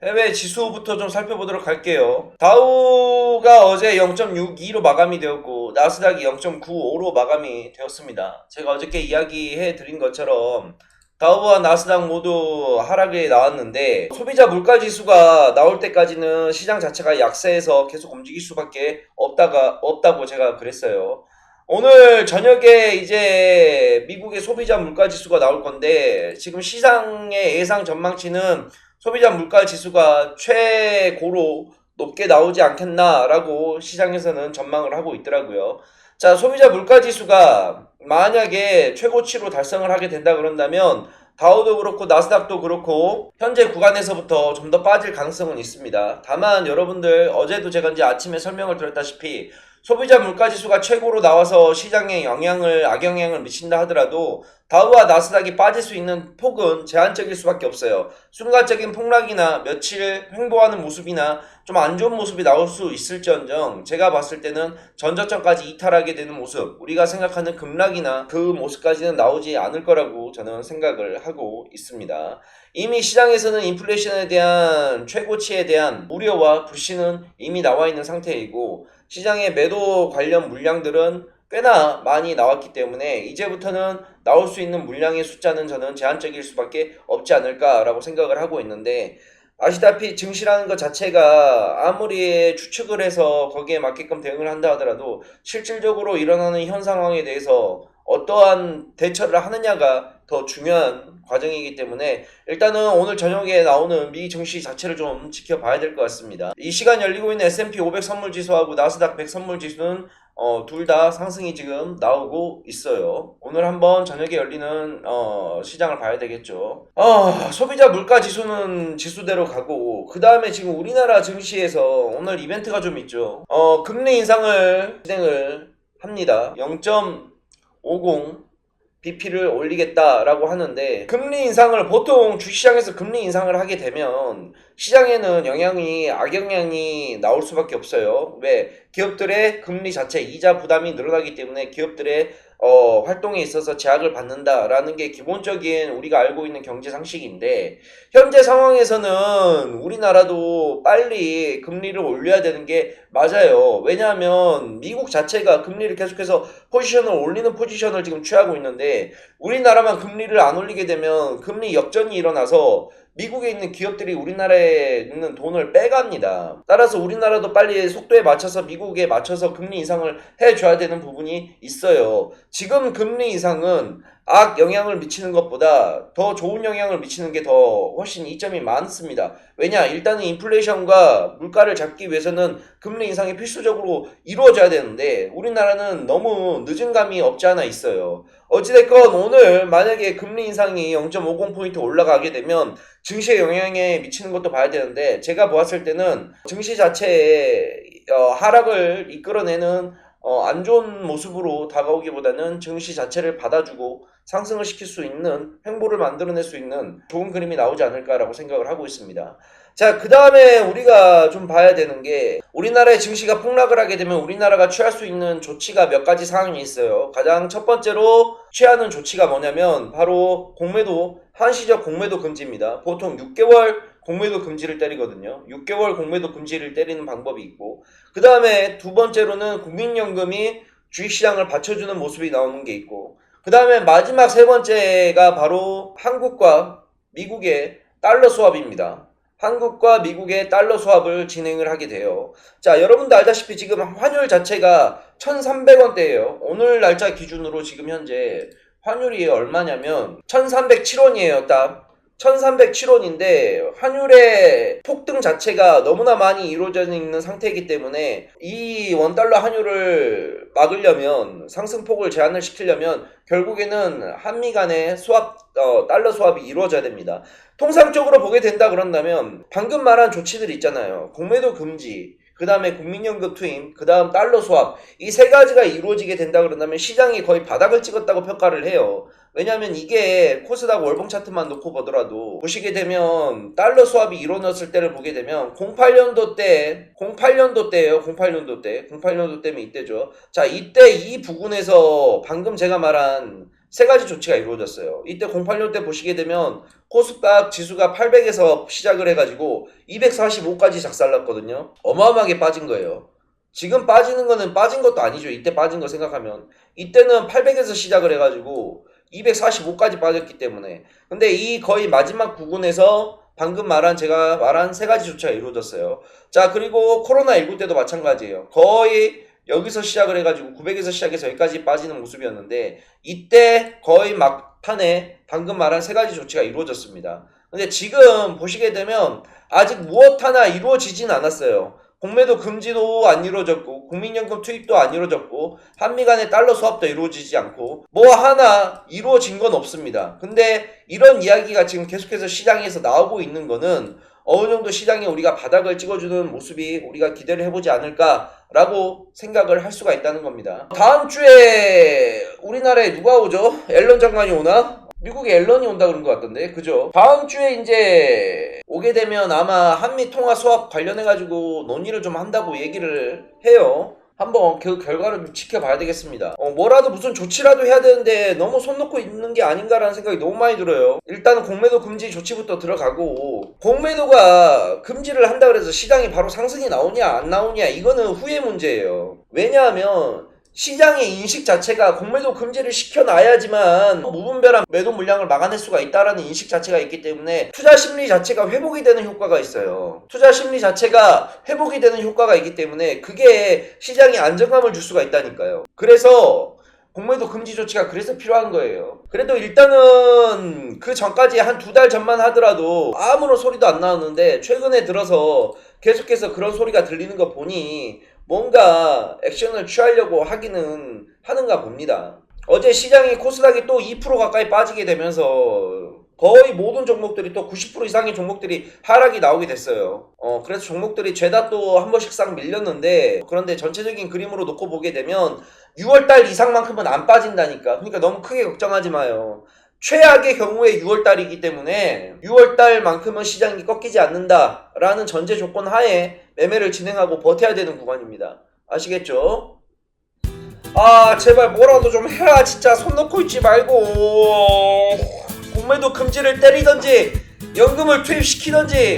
해외 지수부터 좀 살펴보도록 할게요. 다우가 어제 0.62로 마감이 되었고 나스닥이 0.95로 마감이 되었습니다. 제가 어저께 이야기해 드린 것처럼 다우와 나스닥 모두 하락이 나왔는데 소비자 물가 지수가 나올 때까지는 시장 자체가 약세에서 계속 움직일 수밖에 없다고 제가 그랬어요. 오늘 저녁에 이제 미국의 소비자 물가 지수가 나올 건데 지금 시장의 예상 전망치는 소비자 물가 지수가 최고로 높게 나오지 않겠나라고 시장에서는 전망을 하고 있더라고요. 자, 소비자 물가 지수가 만약에 최고치로 달성을 하게 된다 그런다면 다우도 그렇고 나스닥도 그렇고 현재 구간에서부터 좀 더 빠질 가능성은 있습니다. 다만 여러분들 어제도 제가 이제 아침에 설명을 드렸다시피 소비자 물가 지수가 최고로 나와서 시장에 악영향을 미친다 하더라도 다우와 나스닥이 빠질 수 있는 폭은 제한적일 수밖에 없어요. 순간적인 폭락이나 며칠 횡보하는 모습이나 좀 안 좋은 모습이 나올 수 있을지언정 제가 봤을 때는 전저점까지 이탈하게 되는 모습, 우리가 생각하는 급락이나 그 모습까지는 나오지 않을 거라고 저는 생각을 하고 있습니다. 이미 시장에서는 인플레이션에 대한 최고치에 대한 우려와 불신은 이미 나와 있는 상태이고 시장의 매도 관련 물량들은 꽤나 많이 나왔기 때문에 이제부터는 나올 수 있는 물량의 숫자는 저는 제한적일 수밖에 없지 않을까라고 생각을 하고 있는데 아시다시피 증시라는 것 자체가 아무리 추측을 해서 거기에 맞게끔 대응을 한다 하더라도 실질적으로 일어나는 현 상황에 대해서 어떠한 대처를 하느냐가 더 중요한 과정이기 때문에 일단은 오늘 저녁에 나오는 미 증시 자체를 좀 지켜봐야 될 것 같습니다. 이 시간 열리고 있는 S&P 500 선물지수하고 나스닥 100 선물지수는 둘 다 상승이 지금 나오고 있어요. 오늘 한번 저녁에 열리는 시장을 봐야 되겠죠. 소비자 물가 지수는 지수대로 가고 그 다음에 지금 우리나라 증시에서 오늘 이벤트가 좀 있죠. 금리 인상을 진행을 합니다. 0.50 BP를 올리겠다라고 하는데 금리 인상을 보통 주시장에서 금리 인상을 하게 되면 시장에는 악영향이 나올 수밖에 없어요. 왜? 기업들의 금리 자체 이자 부담이 늘어나기 때문에 기업들의 활동에 있어서 제약을 받는다라는 게 기본적인 우리가 알고 있는 경제 상식인데 현재 상황에서는 우리나라도 빨리 금리를 올려야 되는 게 맞아요. 왜냐하면 미국 자체가 금리를 계속해서 포지션을 올리는 포지션을 지금 취하고 있는데 우리나라만 금리를 안 올리게 되면 금리 역전이 일어나서 미국에 있는 기업들이 우리나라에 있는 돈을 빼갑니다. 따라서 우리나라도 빨리 속도에 맞춰서 미국에 맞춰서 금리 인상을 해줘야 되는 부분이 있어요. 지금 금리 인상은 영향을 미치는 것보다 더 좋은 영향을 미치는 게 더 훨씬 이점이 많습니다. 왜냐? 일단은 인플레이션과 물가를 잡기 위해서는 금리 인상이 필수적으로 이루어져야 되는데 우리나라는 너무 늦은 감이 없지 않아 있어요. 어찌됐건 오늘 만약에 금리 인상이 0.50포인트 올라가게 되면 증시에 영향에 미치는 것도 봐야 되는데 제가 보았을 때는 증시 자체에 하락을 이끌어내는 안 좋은 모습으로 다가오기보다는 증시 자체를 받아주고 상승을 시킬 수 있는 횡보를 만들어낼 수 있는 좋은 그림이 나오지 않을까라고 생각을 하고 있습니다. 자, 그 다음에 우리가 좀 봐야 되는 게 우리나라의 증시가 폭락을 하게 되면 우리나라가 취할 수 있는 조치가 몇 가지 사항이 있어요. 가장 첫 번째로 취하는 조치가 뭐냐면 바로 한시적 공매도 금지입니다. 보통 6개월 공매도 금지를 때리거든요. 6개월 공매도 금지를 때리는 방법이 있고 그 다음에 두 번째로는 국민연금이 주식시장을 받쳐주는 모습이 나오는 게 있고 그 다음에 마지막 세 번째가 바로 한국과 미국의 달러 수합입니다. 한국과 미국의 달러 수합을 진행을 하게 돼요. 자, 여러분도 알다시피 지금 환율 자체가 1,300원대예요. 오늘 날짜 기준으로 지금 현재 환율이 얼마냐면 1,307원이에요. 딱 1,307원인데 환율의 폭등 자체가 너무나 많이 이루어져 있는 상태이기 때문에 이 원달러 환율을 막으려면 상승폭을 제한을 시키려면 결국에는 한미 간의 달러 수합이 이루어져야 됩니다. 통상적으로 보게 된다 그런다면 방금 말한 조치들 있잖아요. 공매도 금지, 그 다음에 국민연금 투입, 그 다음 달러 수합, 이 세 가지가 이루어지게 된다 그런다면 시장이 거의 바닥을 찍었다고 평가를 해요. 왜냐하면 이게 코스닥 월봉 차트만 놓고 보더라도 보시게 되면 달러 수합이 이루어졌을 때를 보게 되면 08년도 때예요. 08년도 때면 이때죠. 자, 이때 이 부분에서 방금 제가 말한 세 가지 조치가 이루어졌어요. 이때 08년 때 보시게 되면 코스닥 지수가 800에서 시작을 해가지고 245까지 작살났거든요. 어마어마하게 빠진 거예요. 지금 빠지는 거는 빠진 것도 아니죠. 이때 빠진 거 생각하면. 이때는 800에서 시작을 해가지고 245까지 빠졌기 때문에. 근데 이 거의 마지막 부근에서 방금 제가 말한 세 가지 조치가 이루어졌어요. 자, 그리고 코로나19 때도 마찬가지예요. 거의 여기서 시작을 해가지고 900에서 시작해서 여기까지 빠지는 모습이었는데 이때 거의 막판에 방금 말한 세 가지 조치가 이루어졌습니다. 근데 지금 보시게 되면 아직 무엇 하나 이루어지진 않았어요. 공매도 금지도 안 이루어졌고 국민연금 투입도 안 이루어졌고 한미 간의 달러 수합도 이루어지지 않고 뭐 하나 이루어진 건 없습니다. 근데 이런 이야기가 지금 계속해서 시장에서 나오고 있는 거는 어느 정도 시장에 우리가 바닥을 찍어주는 모습이 우리가 기대를 해보지 않을까라고 생각을 할 수가 있다는 겁니다. 다음 주에 우리나라에 누가 오죠? 앨런 장관이 오나? 미국에 앨런이 온다 그런 것 같던데, 그죠? 다음 주에 이제 오게 되면 아마 한미 통화 수합 관련해가지고 논의를 좀 한다고 얘기를 해요. 한번 그 결과를 좀 지켜봐야 되겠습니다. 뭐라도 무슨 조치라도 해야 되는데 너무 손 놓고 있는 게 아닌가라는 생각이 너무 많이 들어요. 일단은 공매도 금지 조치부터 들어가고 공매도가 금지를 한다 그래서 시장이 바로 상승이 나오냐 안 나오냐 이거는 후의 문제예요. 왜냐하면 시장의 인식 자체가 공매도 금지를 시켜놔야지만 무분별한 매도 물량을 막아낼 수가 있다라는 인식 자체가 있기 때문에 투자 심리 자체가 회복이 되는 효과가 있어요. 투자 심리 자체가 회복이 되는 효과가 있기 때문에 그게 시장에 안정감을 줄 수가 있다니까요. 그래서 공매도 금지 조치가 그래서 필요한 거예요. 그래도 일단은 그 전까지 한 2달 전만 하더라도 아무런 소리도 안 나왔는데 최근에 들어서 계속해서 그런 소리가 들리는 거 보니 뭔가 액션을 취하려고 하기는 하는가 봅니다. 어제 시장이 코스닥이 또 2% 가까이 빠지게 되면서 거의 모든 종목들이 또 90% 이상의 종목들이 하락이 나오게 됐어요. 그래서 종목들이 죄다 또 한 번씩 싹 밀렸는데 그런데 전체적인 그림으로 놓고 보게 되면 6월달 이상만큼은 안 빠진다니까. 그러니까 너무 크게 걱정하지 마요. 최악의 경우에 6월달이기 때문에 6월달만큼은 시장이 꺾이지 않는다라는 전제 조건 하에 매매를 진행하고 버텨야 되는 구간입니다. 아시겠죠? 아 제발 뭐라도 좀 해라. 진짜 손 놓고 있지 말고 공매도 금지를 때리던지 연금을 투입시키던지